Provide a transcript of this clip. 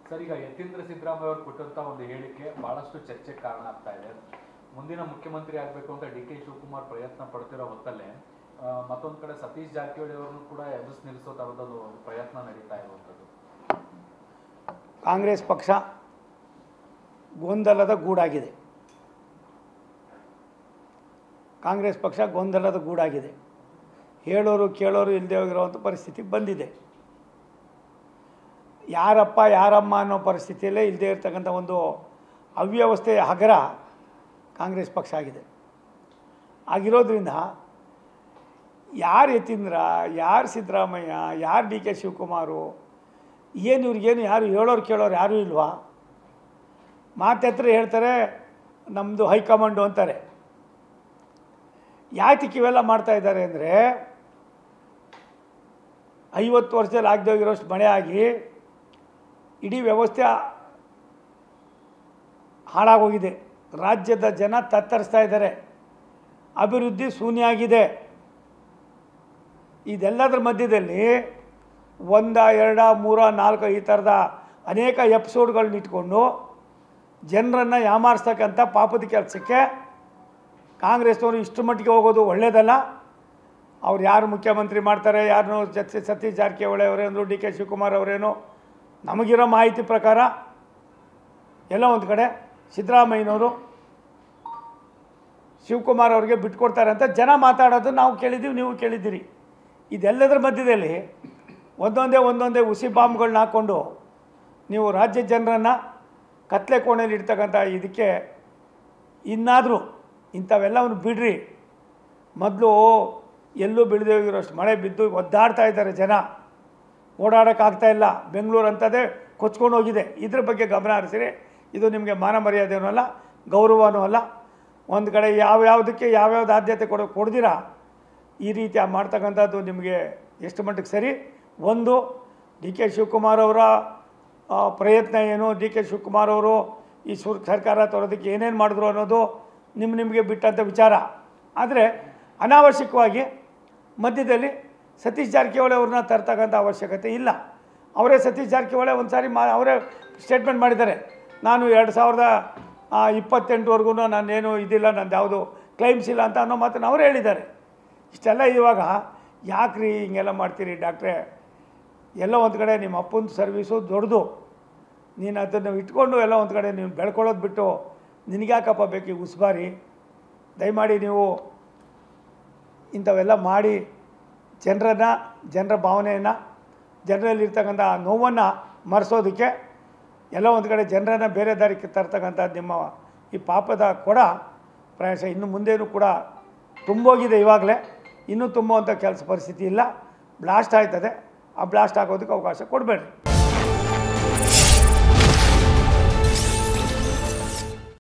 Sir, ಈಗ ಯತೀಂದ್ರ ಸಿದ್ದರಾಮಯ್ಯ ಅವರು ಕೊಟ್ಟಂತ ಒಂದು ಹೇಳಿಕೆ ಬಹಳಷ್ಟು ಚರ್ಚೆಗೆ ಕಾರಣ ಆಗ್ತಾ ಇದೆ. ಮುಂದಿನ ಮುಖ್ಯಮಂತ್ರಿ ಆಗಬೇಕು ಅಂತ ಡಿ.ಕೆ. ಶಿವಕುಮಾರ್ ಪ್ರಯತ್ನ ಪಡ್ತಿರೋ ಹೊತ್ತಲ್ಲೇ ಮತ್ತೊಂದು ಕಡೆ ಸತೀಶ್ ಜಾರಕಿಹೊಳಿ ಅವರನ್ನು ಕೂಡ ಎದುರಿಸಿ ನಿಲ್ಲಿಸೋ ತರದೊಂದು ಪ್ರಯತ್ನ ನಡೀತಾ ಇರುವಂಥದ್ದು. ಕಾಂಗ್ರೆಸ್ ಪಕ್ಷ ಗೊಂದಲದ ಗೂಡಾಗಿದೆ. ಕಾಂಗ್ರೆಸ್ ಪಕ್ಷ ಗೊಂದಲದ ಗೂಡಾಗಿದೆ. ಹೇಳೋರು ಕೇಳೋರು ಇಲ್ಲದೆ ಹೋಗಿರುವಂಥ ಪರಿಸ್ಥಿತಿ ಬಂದಿದೆ. ಯಾರಪ್ಪ ಯಾರಮ್ಮ ಅನ್ನೋ ಪರಿಸ್ಥಿತಿಯಲ್ಲೇ ಇಲ್ಲದೆ ಇರ್ತಕ್ಕಂಥ ಒಂದು ಅವ್ಯವಸ್ಥೆಯ ಹಗರ ಕಾಂಗ್ರೆಸ್ ಪಕ್ಷ ಆಗಿದೆ. ಆಗಿರೋದ್ರಿಂದ ಯಾರು ಯತೀಂದ್ರ, ಯಾರು ಸಿದ್ದರಾಮಯ್ಯ, ಯಾರು ಡಿ.ಕೆ. ಶಿವಕುಮಾರು, ಏನು ಇವ್ರಿಗೇನು ಯಾರು ಹೇಳೋರು ಕೇಳೋರು ಯಾರೂ ಇಲ್ವಾ? ಮಾತೆತ್ರ ಹೇಳ್ತಾರೆ ನಮ್ಮದು ಹೈಕಮಾಂಡು ಅಂತಾರೆ. ಯಾತಕ್ಕೆ ಇವೆಲ್ಲ ಮಾಡ್ತಾಯಿದ್ದಾರೆ ಅಂದರೆ 50 ವರ್ಷದಲ್ಲಿ ಆಗದೆ ಹೋಗಿರೋಷ್ಟು ಮಳೆ ಆಗಿ ಇಡೀ ವ್ಯವಸ್ಥೆ ಹಾಳಾಗೋಗಿದೆ. ರಾಜ್ಯದ ಜನ ತತ್ತರಿಸ್ತಾ ಇದ್ದಾರೆ. ಅಭಿವೃದ್ಧಿ ಶೂನ್ಯ ಆಗಿದೆ. ಇದೆಲ್ಲದರ ಮಧ್ಯದಲ್ಲಿ 1, 2, 3, 4 ಈ ಥರದ ಅನೇಕ ಎಪಿಸೋಡ್ಗಳನ್ನ ಇಟ್ಕೊಂಡು ಜನರನ್ನು ಯಾಮಾರಿಸ್ತಕ್ಕಂಥ ಪಾಪದ ಕೆಲಸಕ್ಕೆ ಕಾಂಗ್ರೆಸ್ನವರು ಇಷ್ಟು ಮಟ್ಟಿಗೆ ಹೋಗೋದು ಒಳ್ಳೆಯದಲ್ಲ. ಅವ್ರು ಯಾರು ಮುಖ್ಯಮಂತ್ರಿ ಮಾಡ್ತಾರೆ, ಯಾರನ್ನೋ ಸತೀಶ್ ಜಾರಕಿಹೊಳಿ ಅವರೇನು, ಡಿ.ಕೆ. ಶಿವಕುಮಾರ್ ಅವರೇನು, ನಮಗಿರೋ ಮಾಹಿತಿ ಪ್ರಕಾರ ಎಲ್ಲ ಒಂದು ಕಡೆ ಸಿದ್ದರಾಮಯ್ಯನವರು ಶಿವಕುಮಾರ್ ಅವ್ರಿಗೆ ಬಿಟ್ಕೊಡ್ತಾರೆ ಅಂತ ಜನ ಮಾತಾಡೋದು ನಾವು ಕೇಳಿದ್ದೀವಿ, ನೀವು ಕೇಳಿದ್ದೀರಿ. ಇದೆಲ್ಲದರ ಮಧ್ಯದಲ್ಲಿ ಒಂದೊಂದೇ ಹುಸಿ ಬಾಂಬ್ಗಳನ್ನ ಹಾಕ್ಕೊಂಡು ನೀವು ರಾಜ್ಯ ಜನರನ್ನು ಕತ್ಲೆ ಕೋಣೆಯಲ್ಲಿ ಇಡ್ತಕ್ಕಂಥ ಇದಕ್ಕೆ ಇನ್ನಾದರೂ ಇಂಥವೆಲ್ಲವನ್ನು ಬಿಡ್ರಿ. ಮೊದಲು ಎಲ್ಲೂ ಬೀಳದೆ ಹೋಗಿರೋಷ್ಟು ಮಳೆ ಬಿದ್ದು ಒದ್ದಾಡ್ತಾ ಇದ್ದಾರೆ ಜನ, ಓಡಾಡೋಕ್ಕಾಗ್ತಾಯಿಲ್ಲ. ಬೆಂಗಳೂರು ಅಂಥದ್ದೇ ಕೊಚ್ಕೊಂಡು ಹೋಗಿದೆ. ಇದ್ರ ಬಗ್ಗೆ ಗಮನ ಹರಿಸಿರಿ. ಇದು ನಿಮಗೆ ಮಾನ ಮರ್ಯಾದೆನೂ ಅಲ್ಲ, ಗೌರವನೂ ಅಲ್ಲ. ಒಂದು ಕಡೆ ಯಾವ್ಯಾವುದಕ್ಕೆ ಯಾವ್ಯಾವ್ದು ಆದ್ಯತೆ ಕೊಡ್ದಿರಾ ಈ ರೀತಿ ಮಾಡ್ತಕ್ಕಂಥದ್ದು ನಿಮಗೆ ಎಷ್ಟು ಮಟ್ಟಿಗೆ ಸರಿ? ಒಂದು, ಡಿ.ಕೆ. ಶಿವಕುಮಾರ್ ಅವರ ಪ್ರಯತ್ನ ಏನು, ಡಿ.ಕೆ. ಶಿವಕುಮಾರ್ ಅವರು ಈ ಸರ್ಕಾರ ತರೋದಕ್ಕೆ ಏನೇನು ಮಾಡಿದ್ರು ಅನ್ನೋದು ನಿಮಗೆ ಬಿಟ್ಟಂಥ ವಿಚಾರ. ಆದರೆ ಅನಾವಶ್ಯಕವಾಗಿ ಮಧ್ಯದಲ್ಲಿ ಸತೀಶ್ ಜಾರಕಿಹೊಳಿ ಅವ್ರನ್ನ ತರ್ತಕ್ಕಂಥ ಅವಶ್ಯಕತೆ ಇಲ್ಲ. ಅವರೇ ಸತೀಶ್ ಜಾರಕಿಹೊಳಿ ಒಂದು ಸಾರಿ ಅವರೇ ಸ್ಟೇಟ್ಮೆಂಟ್ ಮಾಡಿದ್ದಾರೆ, ನಾನು 2028ವರೆಗೂ ನಾನೇನು ಇದಿಲ್ಲ, ನಂದು ಯಾವುದು ಕ್ಲೈಮ್ಸ್ ಇಲ್ಲ ಅಂತ ಅನ್ನೋ ಮಾತನ್ನು ಅವರೇ ಹೇಳಿದ್ದಾರೆ. ಇಷ್ಟೆಲ್ಲ ಇವಾಗ ಯಾಕ್ರಿ ಹಿಂಗೆಲ್ಲ ಮಾಡ್ತೀರಿ ಡಾಕ್ಟ್ರೇ? ಎಲ್ಲ ಒಂದು ಕಡೆ ನಿಮ್ಮ ಅಪ್ಪನ ಸರ್ವೀಸು ದೊಡ್ಡದು, ನೀನು ಅದನ್ನು ಇಟ್ಕೊಂಡು ಎಲ್ಲ ಒಂದು ಕಡೆ ನೀವು ಬೆಳ್ಕೊಳ್ಳೋದು ಬಿಟ್ಟು ನಿನಗ್ಯಾಕಪ್ಪ ಬೇಕು ಈ ಉಸ್ಬಾರಿ? ದಯಮಾಡಿ ನೀವು ಇಂಥವೆಲ್ಲ ಮಾಡಿ ಜನರ ಭಾವನೆಯನ್ನು, ಜನರಲ್ಲಿರ್ತಕ್ಕಂಥ ನೋವನ್ನು ಮರೆಸೋದಕ್ಕೆ ಎಲ್ಲ ಒಂದು ಕಡೆ ಜನರನ್ನು ಬೇರೆ ದಾರಿಗೆ ತರ್ತಕ್ಕಂಥ ನಿಮ್ಮ ಈ ಪಾಪದ ಕೊಡ ಪ್ರಾಯಶಃ ಇನ್ನು ಮುಂದೇನೂ ಕೂಡ ತುಂಬೋಗಿದೆ. ಇವಾಗಲೇ ಇನ್ನೂ ತುಂಬುವಂಥ ಕೆಲಸ ಪರಿಸ್ಥಿತಿ ಇಲ್ಲ. ಬ್ಲಾಸ್ಟ್ ಆಯ್ತದೆ. ಆ ಬ್ಲಾಸ್ಟ್ ಆಗೋದಕ್ಕೆ ಅವಕಾಶ ಕೊಡಬೇಡ್ರಿ.